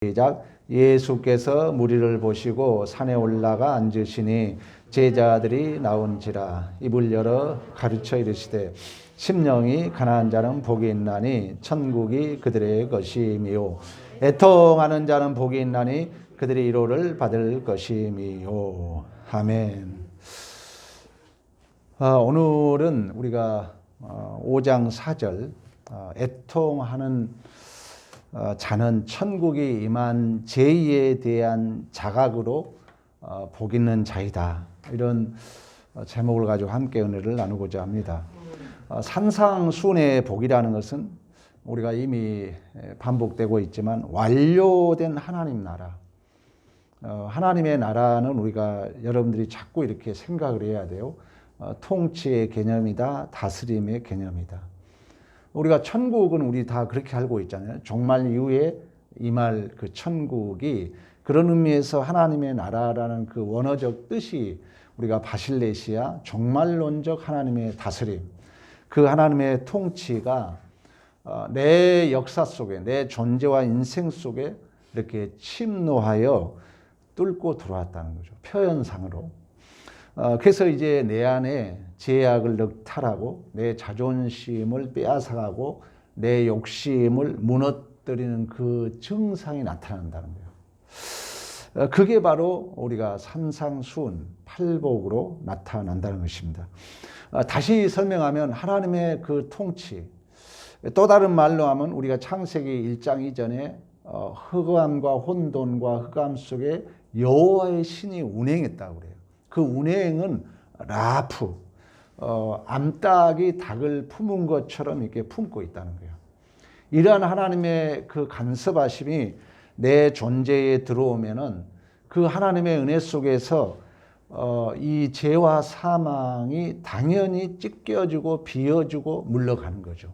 시작. 예수께서 무리를 보시고 산에 올라가 앉으시니 제자들이 나온지라. 입을 열어 가르쳐 이르시되 심령이 가난한 자는 복이 있나니 천국이 그들의 것이미요. 애통하는 자는 복이 있나니 그들이 위로를 받을 것이미요. 아멘. 오늘은 우리가 5장 4절 애통하는 자는 천국이 임한 제의에 대한 자각으로 복 있는 자이다. 이런 제목을 가지고 함께 은혜를 나누고자 합니다. 산상순의 복이라는 것은 우리가 이미 반복되고 있지만 완료된 하나님 나라. 하나님의 나라는 우리가 여러분들이 자꾸 이렇게 생각을 해야 돼요. 통치의 개념이다. 다스림의 개념이다. 우리가 천국은 우리 다 그렇게 알고 있잖아요. 종말 이후에 임할 그 천국이 그런 의미에서 하나님의 나라라는 그 원어적 뜻이 우리가 바실레시아 종말론적 하나님의 다스림, 그 하나님의 통치가 내 역사 속에 내 존재와 인생 속에 이렇게 침노하여 뚫고 들어왔다는 거죠. 표현상으로. 그래서 이제 내 안에 죄악을 넉탈하고 내 자존심을 빼앗아가고 내 욕심을 무너뜨리는 그 증상이 나타난다는 거예요. 그게 바로 우리가 산상순 팔복으로 나타난다는 것입니다. 다시 설명하면 하나님의 그 통치, 또 다른 말로 하면 우리가 창세기 1장 이전에 흑암과 혼돈과 흑암 속에 여호와의 신이 운행했다고 그래요. 그 운행은 라프, 암탉이 닭을 품은 것처럼 이렇게 품고 있다는 거예요. 이러한 하나님의 그 간섭하심이 내 존재에 들어오면은 그 하나님의 은혜 속에서 이 죄와 사망이 당연히 찢겨지고 비어지고 물러가는 거죠.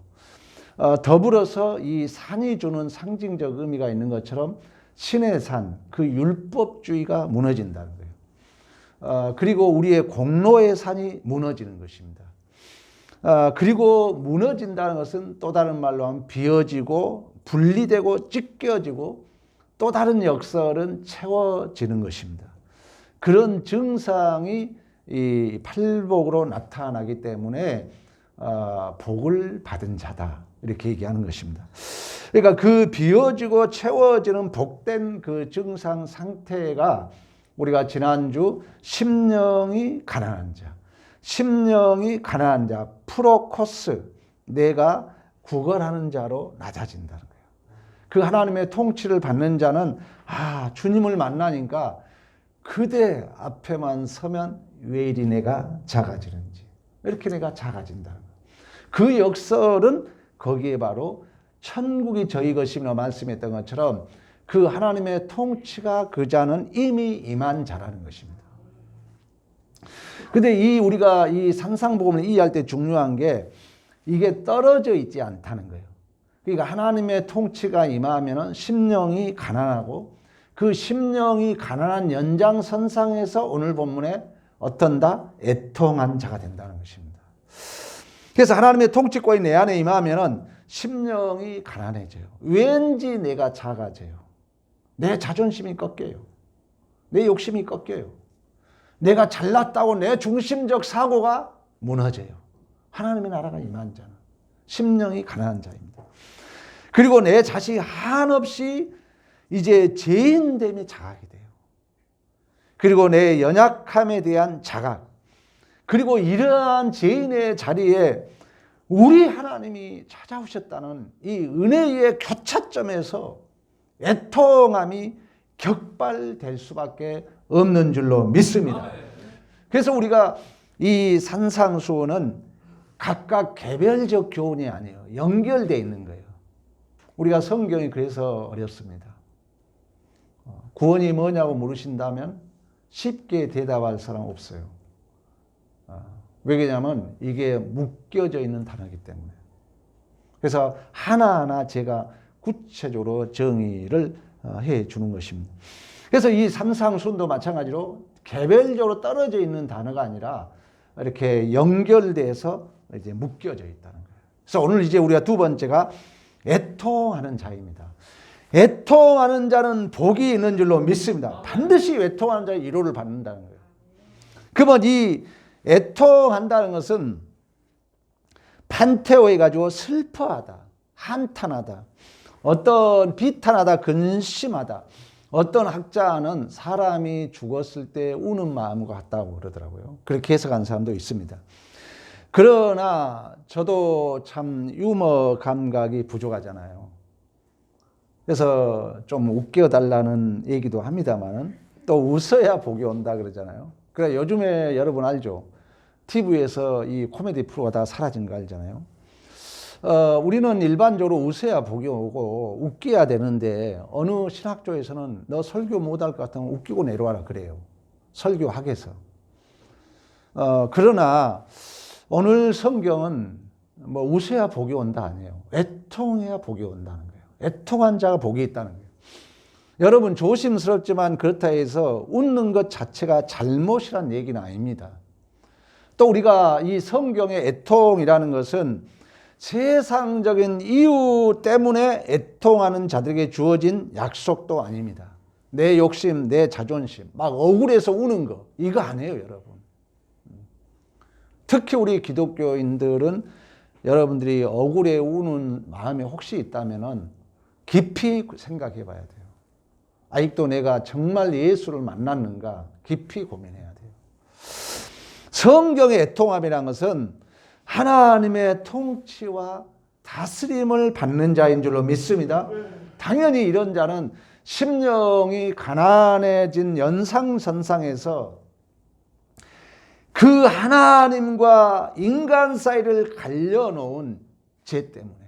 더불어서 이 산이 주는 상징적 의미가 있는 것처럼 신의 산, 그 율법주의가 무너진다는 거예요. 그리고 우리의 공로의 산이 무너지는 것입니다. 그리고 무너진다는 것은 또 다른 말로 하면 비어지고 분리되고 찢겨지고 또 다른 역설은 채워지는 것입니다. 그런 증상이 이 팔복으로 나타나기 때문에 복을 받은 자다 이렇게 얘기하는 것입니다. 그러니까 그 비어지고 채워지는 복된 그 증상 상태가 우리가 지난주 심령이 가난한 자, 심령이 가난한 자, 프로코스, 내가 구걸하는 자로 낮아진다는 거예요. 그 하나님의 통치를 받는 자는 주님을 만나니까 그대 앞에만 서면 왜 이리 내가 작아지는지, 이렇게 내가 작아진다는 거예요. 그 역설은 거기에 바로 천국이 저희 것이며 말씀했던 것처럼 그 하나님의 통치가 그 자는 이미 임한 자라는 것입니다. 근데 우리가 이 산상복음을 이해할 때 중요한 게 이게 떨어져 있지 않다는 거예요. 그러니까 하나님의 통치가 임하면은 심령이 가난하고 그 심령이 가난한 연장선상에서 오늘 본문에 어떤다? 애통한 자가 된다는 것입니다. 그래서 하나님의 통치권이 내 안에 임하면은 심령이 가난해져요. 왠지 내가 작아져요. 내 자존심이 꺾여요. 내 욕심이 꺾여요. 내가 잘났다고 내 중심적 사고가 무너져요. 하나님의 나라가 임한 자는 심령이 가난한 자입니다. 그리고 내 자신이 한없이 이제 죄인됨이 자각이 돼요. 그리고 내 연약함에 대한 자각, 그리고 이러한 죄인의 자리에 우리 하나님이 찾아오셨다는 이 은혜의 교차점에서 애통함이 격발될 수밖에 없는 줄로 믿습니다. 그래서 우리가 이 산상수훈은 각각 개별적 교훈이 아니에요. 연결되어 있는 거예요. 우리가 성경이 그래서 어렵습니다. 구원이 뭐냐고 물으신다면 쉽게 대답할 사람 없어요. 왜냐하면 이게 묶여져 있는 단어이기 때문에. 그래서 하나하나 제가 구체적으로 정의를 해 주는 것입니다. 그래서 이 산상순도 마찬가지로 개별적으로 떨어져 있는 단어가 아니라 이렇게 연결돼서 이제 묶여져 있다는 거예요. 그래서 오늘 이제 우리가 두 번째가 애통하는 자입니다. 애통하는 자는 복이 있는 줄로 믿습니다. 반드시 애통하는 자의 위로를 받는다는 거예요. 그러면 이 애통한다는 것은 판테오해 가지고 슬퍼하다, 한탄하다, 어떤 비탄하다, 근심하다. 어떤 학자는 사람이 죽었을 때 우는 마음과 같다고 그러더라고요. 그렇게 해석한 사람도 있습니다. 그러나 저도 참 유머 감각이 부족하잖아요. 그래서 좀 웃겨달라는 얘기도 합니다만 또 웃어야 복이 온다 그러잖아요. 그래 요즘에 여러분 알죠? TV에서 이 코미디 프로가 다 사라진 거 알잖아요. 우리는 일반적으로 웃어야 복이 오고 웃겨야 되는데 어느 신학조에서는 너 설교 못할 것 같으면 웃기고 내려와라 그래요. 설교학에서. 그러나 오늘 성경은 뭐 웃어야 복이 온다 아니에요. 애통해야 복이 온다는 거예요. 애통한 자가 복이 있다는 거예요. 여러분 조심스럽지만 그렇다 해서 웃는 것 자체가 잘못이란 얘기는 아닙니다. 또 우리가 이 성경의 애통이라는 것은 세상적인 이유 때문에 애통하는 자들에게 주어진 약속도 아닙니다. 내 욕심, 내 자존심, 막 억울해서 우는 거 이거 아니에요, 여러분. 특히 우리 기독교인들은 여러분들이 억울해 우는 마음이 혹시 있다면 깊이 생각해 봐야 돼요. 아직도 내가 정말 예수를 만났는가 깊이 고민해야 돼요. 성경의 애통함이라는 것은 하나님의 통치와 다스림을 받는 자인 줄로 믿습니다. 당연히 이런 자는 심령이 가난해진 연상선상에서 그 하나님과 인간 사이를 갈려놓은 죄 때문에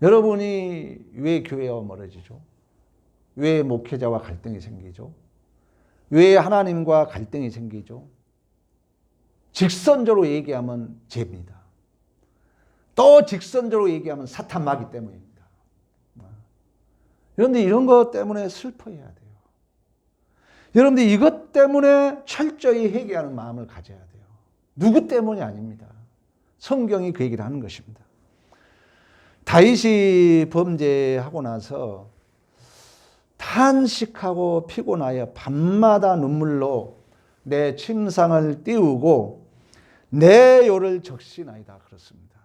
여러분이 왜 교회와 멀어지죠? 왜 목회자와 갈등이 생기죠? 왜 하나님과 갈등이 생기죠? 직선적으로 얘기하면 죄입니다. 또 직선적으로 얘기하면 사탄 마귀 때문입니다. 그런데 이런 것 때문에 슬퍼해야 돼요. 여러분들 이것 때문에 철저히 회개하는 마음을 가져야 돼요. 누구 때문이 아닙니다. 성경이 그 얘기를 하는 것입니다. 다윗이 범죄하고 나서 탄식하고 피곤하여 밤마다 눈물로 내 침상을 띄우고 내 요를 적시나이다 그렇습니다.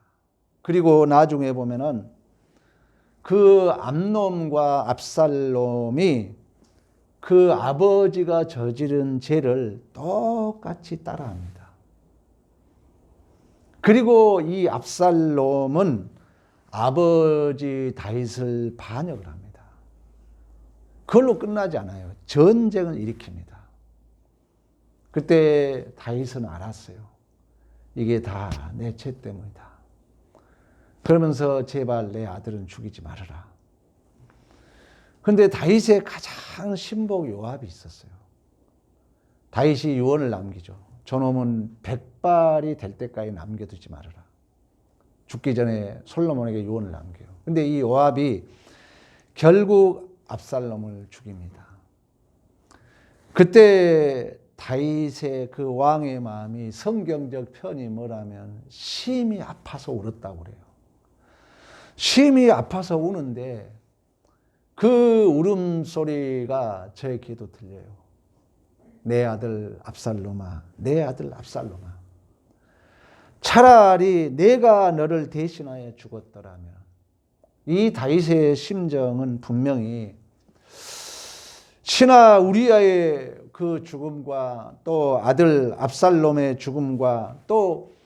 그리고 나중에 보면은 그 암놈과 압살롬이 그 아버지가 저지른 죄를 똑같이 따라합니다. 그리고 이 압살롬은 아버지 다윗을 반역을 합니다. 그걸로 끝나지 않아요. 전쟁을 일으킵니다. 그때 다윗은 알았어요. 이게 다 내 죄 때문이다. 그러면서 제발 내 아들은 죽이지 말아라. 그런데 다윗의 가장 신복 요압이 있었어요. 다윗이 유언을 남기죠. 저놈은 100발이 될 때까지 남겨두지 말아라. 죽기 전에 솔로몬에게 유언을 남겨요. 그런데 이 요압이 결국 압살롬을 죽입니다. 그때 다윗의 그 왕의 마음이 성경적 편이 뭐라면 심히 아파서 울었다고 그래요. 심히 아파서 우는데 그 울음소리가 저의 귀에도 들려요. 내 아들 압살롬아, 내 아들 압살롬아. 차라리 내가 너를 대신하여 죽었더라면. 이 다윗의 심정은 분명히 신하 우리아의 그 죽음과 또 아들 압살롬의 죽음과 또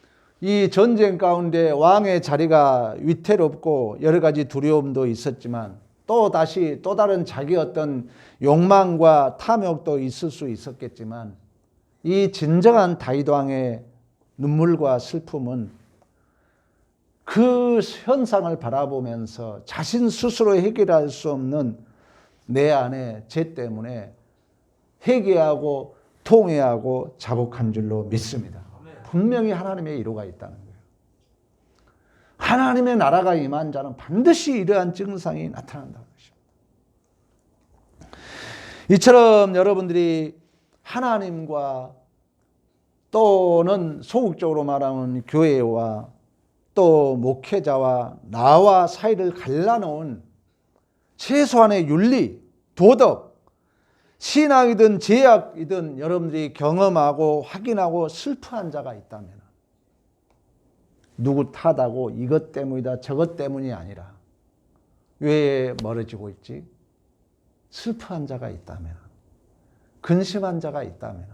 이 전쟁 가운데 왕의 자리가 위태롭고 여러 가지 두려움도 있었지만 또 다시 또 다른 자기 어떤 욕망과 탐욕도 있을 수 있었겠지만 이 진정한 다윗 왕의 눈물과 슬픔은 그 현상을 바라보면서 자신 스스로 해결할 수 없는 내 안에 죄 때문에 회개하고 통회하고 자복한 줄로 믿습니다. 분명히 하나님의 위로가 있다는 거예요. 하나님의 나라가 임한 자는 반드시 이러한 증상이 나타난다는 것입니다. 이처럼 여러분들이 하나님과 또는 소극적으로 말하면 교회와 또 목회자와 나와 사이를 갈라놓은 최소한의 윤리, 도덕, 신앙이든 제약이든 여러분들이 경험하고 확인하고 슬퍼한 자가 있다면 누구 탓하고 이것 때문이다 저것 때문이 아니라 왜 멀어지고 있지? 슬퍼한 자가 있다면, 근심한 자가 있다면,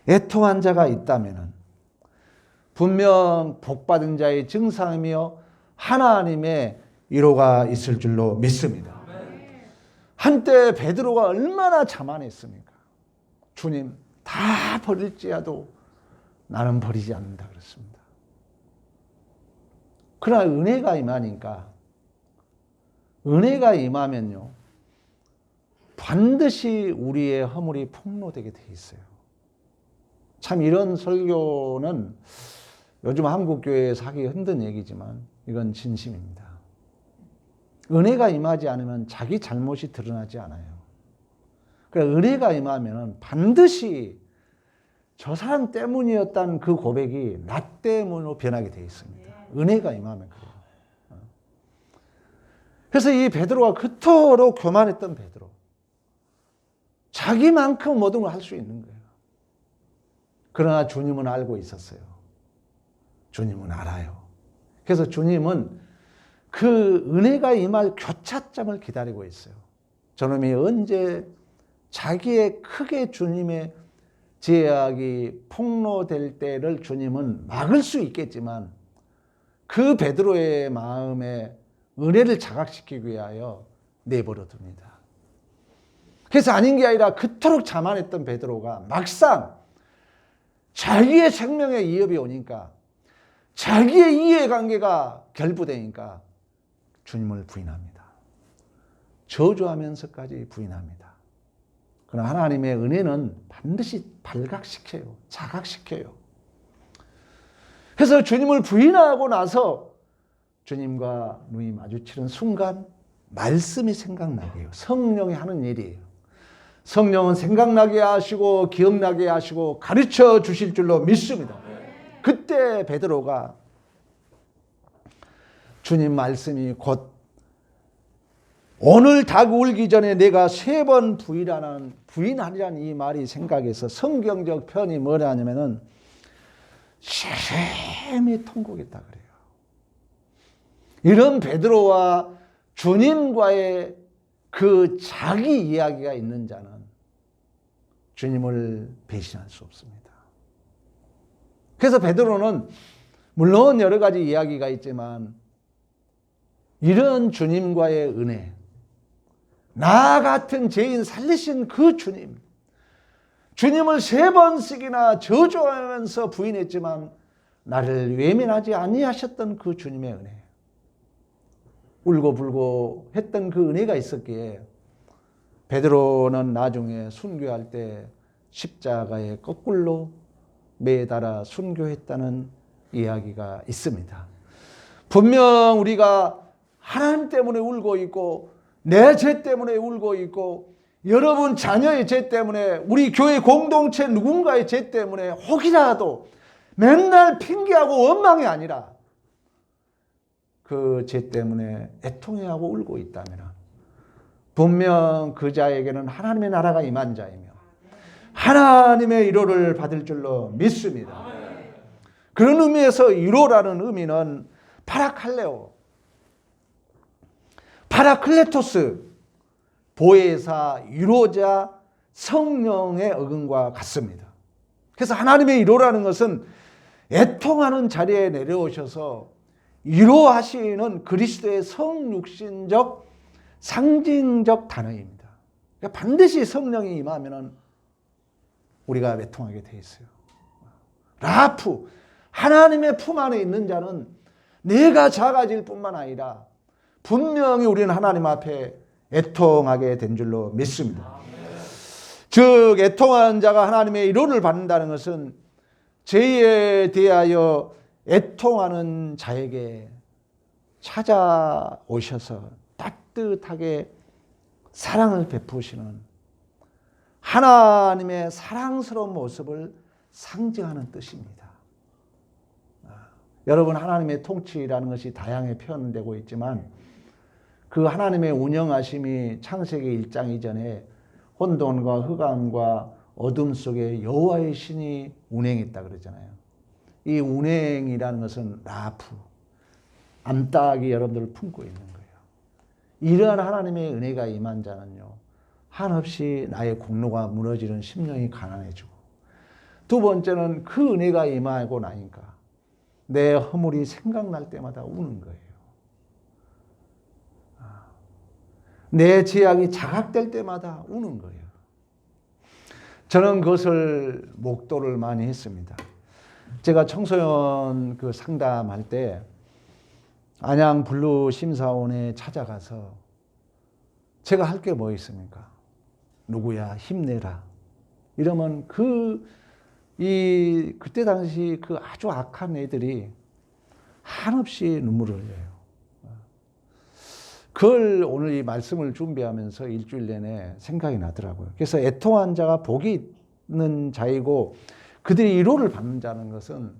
애통한 자가 있다면 분명 복받은 자의 증상이며 하나님의 위로가 있을 줄로 믿습니다. 한때 베드로가 얼마나 자만했습니까? 주님 다 버릴지라도 나는 버리지 않는다 그랬습니다. 그러나 은혜가 임하니까, 은혜가 임하면요 반드시 우리의 허물이 폭로되게 돼 있어요. 참 이런 설교는 요즘 한국교회에서 하기 힘든 얘기지만 이건 진심입니다. 은혜가 임하지 않으면 자기 잘못이 드러나지 않아요. 그러니까 은혜가 임하면 반드시 저 사람 때문이었다는 그 고백이 나 때문으로 변하게 되어 있습니다. 은혜가 임하면 그래요. 그래서 이 베드로가 그토록 교만했던 베드로, 자기만큼 모든 걸 할 수 있는 거예요. 그러나 주님은 알고 있었어요. 주님은 알아요. 그래서 주님은 그 은혜가 임할 교차점을 기다리고 있어요. 저놈이 언제 자기의 크게 주님의 제약이 폭로될 때를 주님은 막을 수 있겠지만 그 베드로의 마음에 은혜를 자각시키기 위하여 내버려 둡니다. 그래서 아닌 게 아니라 그토록 자만했던 베드로가 막상 자기의 생명에 위협이 오니까, 자기의 이해관계가 결부되니까 주님을 부인합니다. 저주하면서까지 부인합니다. 그러나 하나님의 은혜는 반드시 발각시켜요. 자각시켜요. 그래서 주님을 부인하고 나서 주님과 눈이 마주치는 순간 말씀이 생각나게 해요. 성령이 하는 일이에요. 성령은 생각나게 하시고 기억나게 하시고 가르쳐 주실 줄로 믿습니다. 그때 베드로가 주님 말씀이 곧 오늘 닭 울기 전에 내가 3번 부인하리라는 이 말이 생각해서 성경적 편이 뭐냐면은 심히 통곡했다 그래요. 이런 베드로와 주님과의 그 자기 이야기가 있는 자는 주님을 배신할 수 없습니다. 그래서 베드로는 물론 여러 가지 이야기가 있지만 이런 주님과의 은혜, 나 같은 죄인 살리신 그 주님, 주님을 3번씩이나 저주하면서 부인했지만 나를 외면하지 아니하셨던 그 주님의 은혜, 울고불고 했던 그 은혜가 있었기에 베드로는 나중에 순교할 때 십자가에 거꾸로 매달아 순교했다는 이야기가 있습니다. 분명 우리가 하나님 때문에 울고 있고 내 죄 때문에 울고 있고 여러분 자녀의 죄 때문에 우리 교회 공동체 누군가의 죄 때문에 혹이라도 맨날 핑계하고 원망이 아니라 그 죄 때문에 애통해하고 울고 있다면 분명 그 자에게는 하나님의 나라가 임한 자이며 하나님의 위로를 받을 줄로 믿습니다. 그런 의미에서 위로라는 의미는 파라칼레오, 파라클레토스, 보혜사, 위로자, 성령의 어근과 같습니다. 그래서 하나님의 위로라는 것은 애통하는 자리에 내려오셔서 위로하시는 그리스도의 성육신적 상징적 단어입니다. 그러니까 반드시 성령이 임하면 우리가 애통하게 돼 있어요. 라프, 하나님의 품 안에 있는 자는 내가 작아질 뿐만 아니라 분명히 우리는 하나님 앞에 애통하게 된 줄로 믿습니다. 즉 애통하는 자가 하나님의 위로를 받는다는 것은 죄에 대하여 애통하는 자에게 찾아오셔서 따뜻하게 사랑을 베푸시는 하나님의 사랑스러운 모습을 상징하는 뜻입니다. 여러분, 하나님의 통치라는 것이 다양하게 표현되고 있지만 그 하나님의 운영하심이 창세기 1장 이전에 혼돈과 흑암과 어둠 속에 여호와의 신이 운행했다 그러잖아요. 이 운행이라는 것은 라프, 암탉이 여러분들을 품고 있는 거예요. 이러한 하나님의 은혜가 임한 자는요, 한없이 나의 공로가 무너지는 심령이 가난해지고, 두 번째는 그 은혜가 임하고 나니까 내 허물이 생각날 때마다 우는 거예요. 내 죄악이 자각될 때마다 우는 거예요. 저는 그것을 목도를 많이 했습니다. 제가 청소년 그 상담할 때 안양 블루 심사원에 찾아가서 제가 할 게 뭐 있습니까? 누구야 힘내라 이러면 그때 당시 그 아주 악한 애들이 한없이 눈물을 흘려요. 그걸 오늘 이 말씀을 준비하면서 일주일 내내 생각이 나더라고요. 그래서 애통한 자가 복이 있는 자이고 그들이 위로를 받는 자는 것은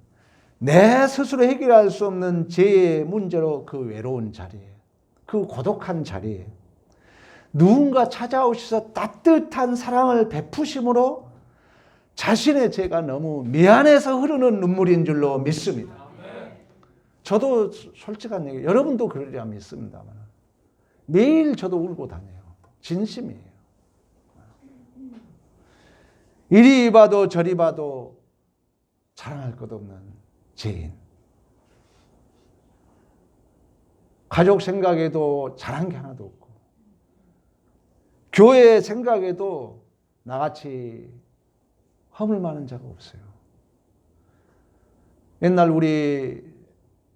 내 스스로 해결할 수 없는 죄의 문제로 그 외로운 자리에, 그 고독한 자리에 누군가 찾아오셔서 따뜻한 사랑을 베푸심으로 자신의 죄가 너무 미안해서 흐르는 눈물인 줄로 믿습니다. 저도 솔직한 얘기, 여러분도 그러리라 믿습니다만 매일 저도 울고 다녀요. 진심이에요. 이리 봐도 저리 봐도 자랑할 것 없는 죄인. 가족 생각에도 잘한 게 하나도 없고, 교회 생각에도 나같이 허물 많은 자가 없어요. 옛날 우리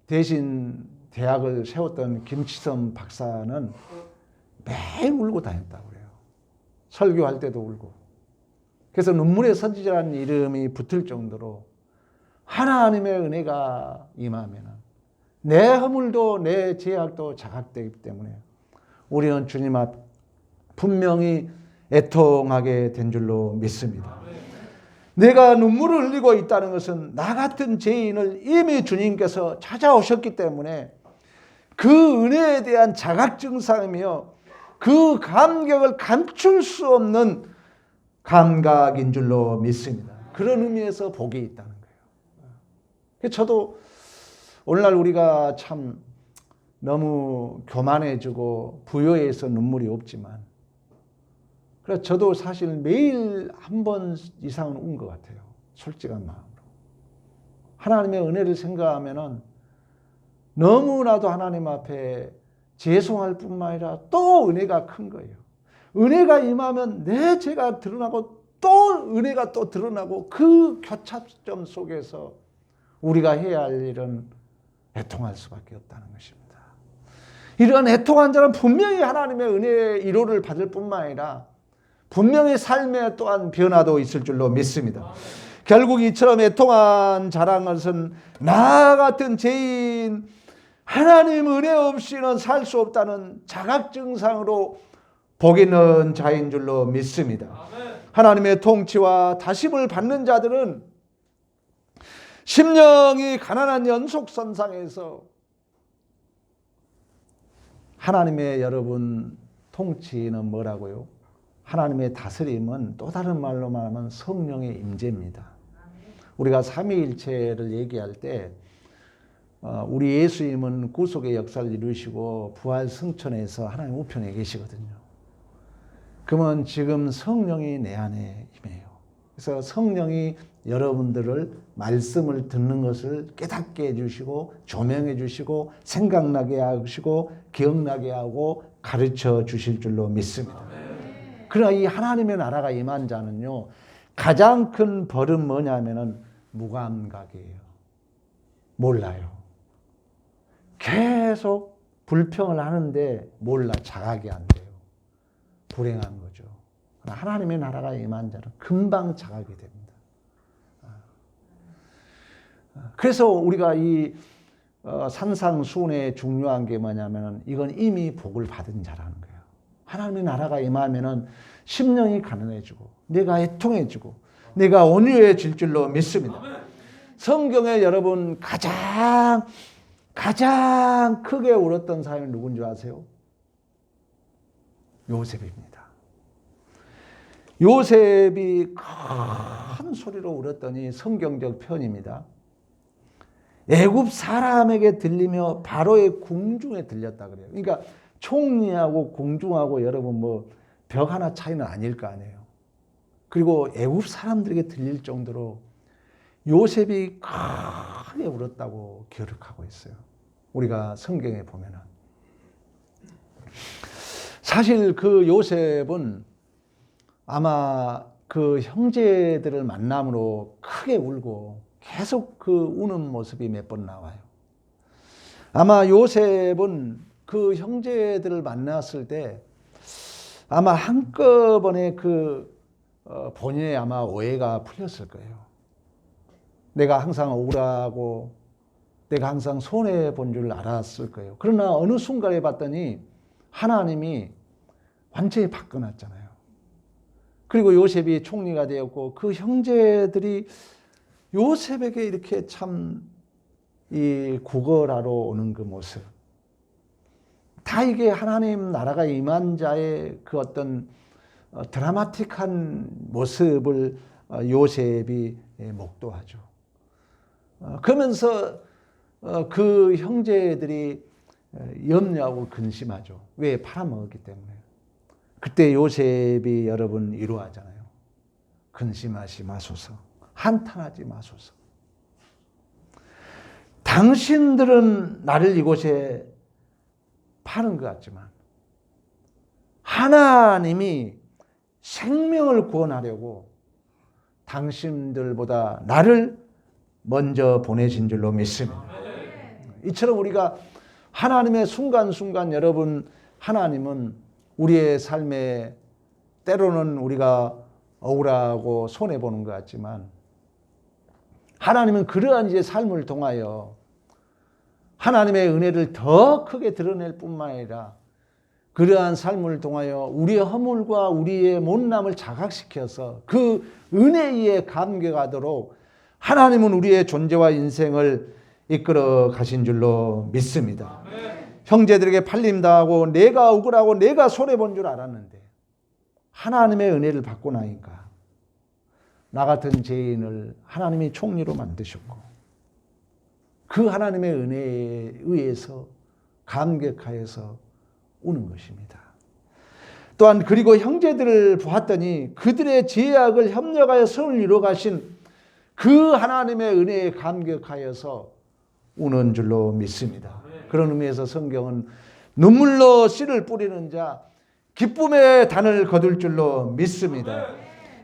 대신 대학을 세웠던 김치선 박사는 매일 울고 다녔다고 그래요. 설교할 때도 울고. 그래서 눈물의 선지자라는 이름이 붙을 정도로 하나님의 은혜가 임하면 내 허물도 내 죄악도 자각되기 때문에 우리는 주님 앞 분명히 애통하게 된 줄로 믿습니다. 내가 눈물을 흘리고 있다는 것은 나 같은 죄인을 이미 주님께서 찾아오셨기 때문에 그 은혜에 대한 자각 증상이며 그 감격을 감출 수 없는 감각인 줄로 믿습니다. 그런 의미에서 복이 있다는 거예요. 저도 오늘날 우리가 참 너무 교만해지고 부요해서 눈물이 없지만, 그래서 저도 사실 매일 한 번 이상은 운 것 같아요. 솔직한 마음으로. 하나님의 은혜를 생각하면은 너무나도 하나님 앞에 죄송할 뿐만 아니라 또 은혜가 큰 거예요. 은혜가 임하면 내 죄가 드러나고 또 은혜가 또 드러나고 그 교차점 속에서 우리가 해야 할 일은 애통할 수밖에 없다는 것입니다. 이러한 애통한 자는 분명히 하나님의 은혜의 위로를 받을 뿐만 아니라 분명히 삶에 또한 변화도 있을 줄로 믿습니다. 결국 이처럼 애통한 자란 것은 나 같은 죄인, 하나님 은혜 없이는 살 수 없다는 자각 증상으로 복 있는 자인 줄로 믿습니다. 하나님의 통치와 다심을 받는 자들은 심령이 가난한 연속선상에서 하나님의 여러분 통치는 뭐라고요? 하나님의 다스림은 또 다른 말로 말하면 성령의 임재입니다. 우리가 삼위일체를 얘기할 때 우리 예수님은 구속의 역사를 이루시고 부활 승천해서 하나님 우편에 계시거든요. 그러면 지금 성령이 내 안에 임해요. 그래서 성령이 여러분들을 말씀을 듣는 것을 깨닫게 해주시고 조명해 주시고 생각나게 하시고 기억나게 하고 가르쳐 주실 줄로 믿습니다. 그러나 이 하나님의 나라가 임한 자는요, 가장 큰 벌은 뭐냐면은 무감각이에요. 몰라요. 계속 불평을 하는데 몰라, 자각이 안 돼요. 불행한 거죠. 하나님의 나라가 임한 자는 금방 자각이 됩니다. 그래서 우리가 이 산상수훈의 중요한 게 뭐냐면은 이건 이미 복을 받은 자라는 거예요. 하나님의 나라가 임하면은 심령이 가난해지고 내가 애통해지고 내가 온유해질 줄로 믿습니다. 성경에 여러분 가장 크게 울었던 사람이 누군지 아세요? 요셉입니다. 요셉이 큰 소리로 울었더니 성경적 표현입니다. 애굽 사람에게 들리며 바로의 궁중에 들렸다 그래요. 그러니까 총리하고 궁중하고 여러분 뭐 벽 하나 차이는 아닐 거 아니에요. 그리고 애굽 사람들에게 들릴 정도로 요셉이 크게 울었다고 기록하고 있어요. 우리가 성경에 보면은. 사실 그 요셉은 아마 그 형제들을 만남으로 크게 울고 계속 그 우는 모습이 몇 번 나와요. 아마 요셉은 그 형제들을 만났을 때 아마 한꺼번에 본인의 아마 오해가 풀렸을 거예요. 내가 항상 억울하고 내가 항상 손해본 줄 알았을 거예요. 그러나 어느 순간에 봤더니 하나님이 완전히 바꿔놨잖아요. 그리고 요셉이 총리가 되었고 그 형제들이 요셉에게 이렇게 참 이 구걸하러 오는 그 모습. 다 이게 하나님 나라가 임한 자의 그 어떤 드라마틱한 모습을 요셉이 목도하죠. 그러면서 그 형제들이 염려하고 근심하죠. 왜? 팔아먹었기 때문에. 그때 요셉이 여러분 이루하잖아요. 근심하지 마소서. 한탄하지 마소서. 당신들은 나를 이곳에 파는 것 같지만 하나님이 생명을 구원하려고 당신들보다 나를 먼저 보내신 줄로 믿습니다. 이처럼 우리가 하나님의 순간순간 여러분 하나님은 우리의 삶에 때로는 우리가 억울하고 손해보는 것 같지만 하나님은 그러한 이제 삶을 통하여 하나님의 은혜를 더 크게 드러낼 뿐만 아니라 그러한 삶을 통하여 우리의 허물과 우리의 못남을 자각시켜서 그 은혜에 감격하도록 하나님은 우리의 존재와 인생을 이끌어 가신 줄로 믿습니다. 형제들에게 팔림당하고 내가 억울하고 내가 손해본 줄 알았는데 하나님의 은혜를 받고 나니까 나 같은 죄인을 하나님이 총리로 만드셨고 그 하나님의 은혜에 의해서 감격하여서 우는 것입니다. 또한 그리고 형제들을 보았더니 그들의 죄악을 협력하여 선을 이루어 가신 그 하나님의 은혜에 감격하여서 우는 줄로 믿습니다. 그런 의미에서 성경은 눈물로 씨를 뿌리는 자 기쁨의 단을 거둘 줄로 믿습니다.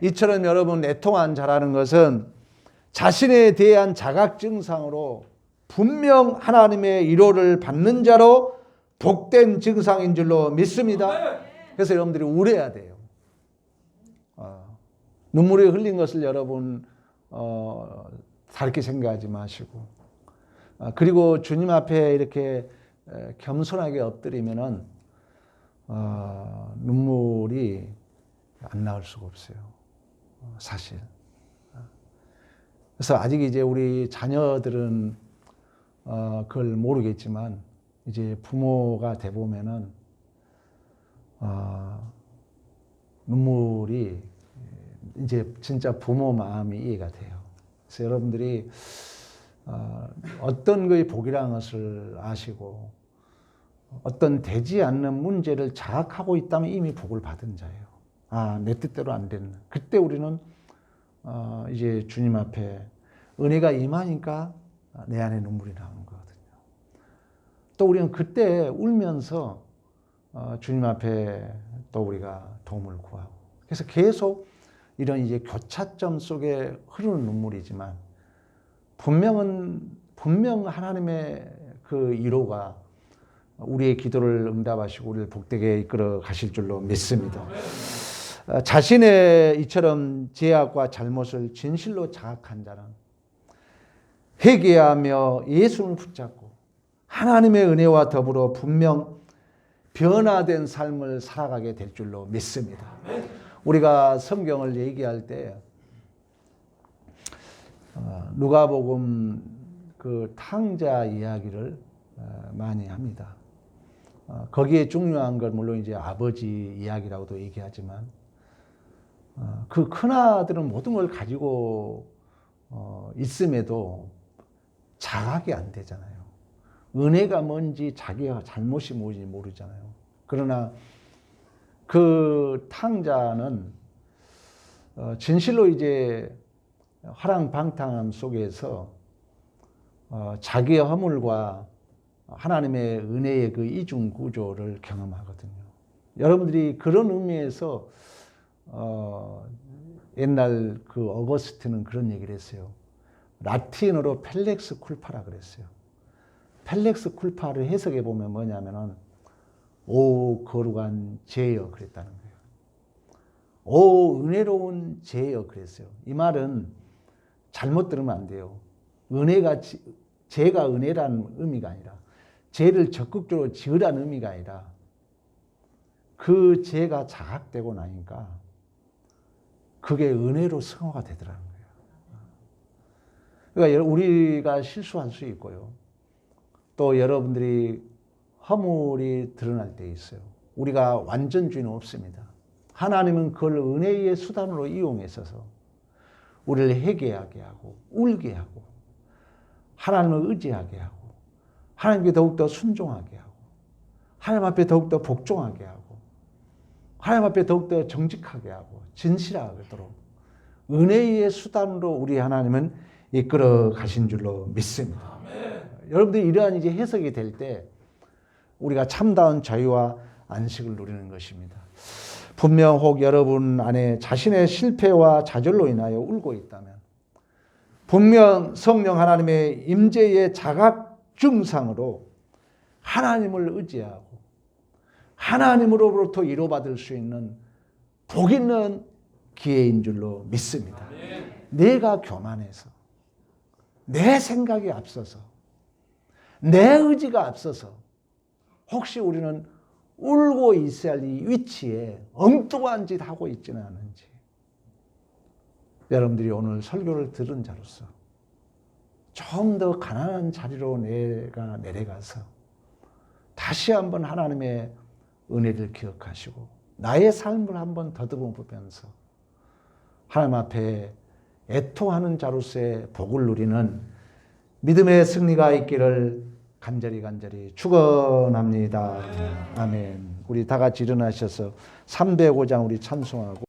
이처럼 여러분 애통한 자라는 것은 자신에 대한 자각증상으로 분명 하나님의 위로를 받는 자로 복된 증상인 줄로 믿습니다. 그래서 여러분들이 울어야 돼요. 눈물이 흘린 것을 여러분 다르게 생각하지 마시고 그리고 주님 앞에 이렇게 겸손하게 엎드리면은 눈물이 안 나올 수가 없어요. 사실. 그래서 아직 이제 우리 자녀들은 그걸 모르겠지만 이제 부모가 돼 보면은 눈물이 이제 진짜 부모 마음이 이해가 돼요. 그래서 여러분들이 어떤 것이 복이라는 것을 아시고 어떤 되지 않는 문제를 자각하고 있다면 이미 복을 받은 자예요. 내 뜻대로 안 됐네. 그때 우리는 이제 주님 앞에 은혜가 임하니까 내 안에 눈물이 나오는 거거든요. 또 우리는 그때 울면서 주님 앞에 또 우리가 도움을 구하고 그래서 계속 이런 이제 교차점 속에 흐르는 눈물이지만 분명 하나님의 그 위로가 우리의 기도를 응답하시고 우리를 복되게 이끌어 가실 줄로 믿습니다. 자신의 이처럼 죄악과 잘못을 진실로 자각한 자는 회개하며 예수를 붙잡고 하나님의 은혜와 더불어 분명 변화된 삶을 살아가게 될 줄로 믿습니다. 우리가 성경을 얘기할 때 누가복음 그 탕자 이야기를 많이 합니다. 거기에 중요한 건 물론 이제 아버지 이야기라고도 얘기하지만 그 큰아들은 모든 걸 가지고 있음에도 자각이 안 되잖아요. 은혜가 뭔지 자기가 잘못이 뭔지 모르잖아요. 그러나 그 탕자는 진실로 이제 화랑방탕함 속에서 자기의 허물과 하나님의 은혜의 그 이중 구조를 경험하거든요. 여러분들이 그런 의미에서 옛날 그 어거스틴은 그런 얘기를 했어요. 라틴어로 펠렉스 쿨파라 그랬어요. 펠렉스 쿨파를 해석해 보면 뭐냐면은 오 거룩한 죄여 그랬다는 거예요. 오 은혜로운 죄여 그랬어요. 이 말은 잘못 들으면 안 돼요. 죄가 은혜라는 의미가 아니라 죄를 적극적으로 지으라는 의미가 아니라 그 죄가 자각되고 나니까 그게 은혜로 승화가 되더라는 거예요. 그러니까 우리가 실수할 수 있고요. 또 여러분들이 허물이 드러날 때 있어요. 우리가 완전주의는 없습니다. 하나님은 그걸 은혜의 수단으로 이용해서 우리를 회개하게 하고 울게 하고 하나님을 의지하게 하고 하나님께 더욱더 순종하게 하고 하나님 앞에 더욱더 복종하게 하고 하나님 앞에 더욱더 정직하게 하고 진실하도록 은혜의 수단으로 우리 하나님은 이끌어 가신 줄로 믿습니다. 여러분들이 이러한 이제 해석이 될 때 우리가 참다운 자유와 안식을 누리는 것입니다. 분명 혹 여러분 안에 자신의 실패와 좌절로 인하여 울고 있다면 분명 성령 하나님의 임재의 자각 증상으로 하나님을 의지하고 하나님으로부터 위로받을 수 있는 복 있는 기회인 줄로 믿습니다. 내가 교만해서 내 생각이 앞서서 내 의지가 앞서서 혹시 우리는 울고 있어야 할 이 위치에 엉뚱한 짓 하고 있지는 않은지 여러분들이 오늘 설교를 들은 자로서 좀 더 가난한 자리로 내가 내려가서 다시 한번 하나님의 은혜를 기억하시고 나의 삶을 한번 더듬어보면서 하나님 앞에 애통하는 자로서의 복을 누리는 믿음의 승리가 있기를 간절히 축원합니다. 아멘. 우리 다 같이 일어나셔서 305장 우리 찬송하고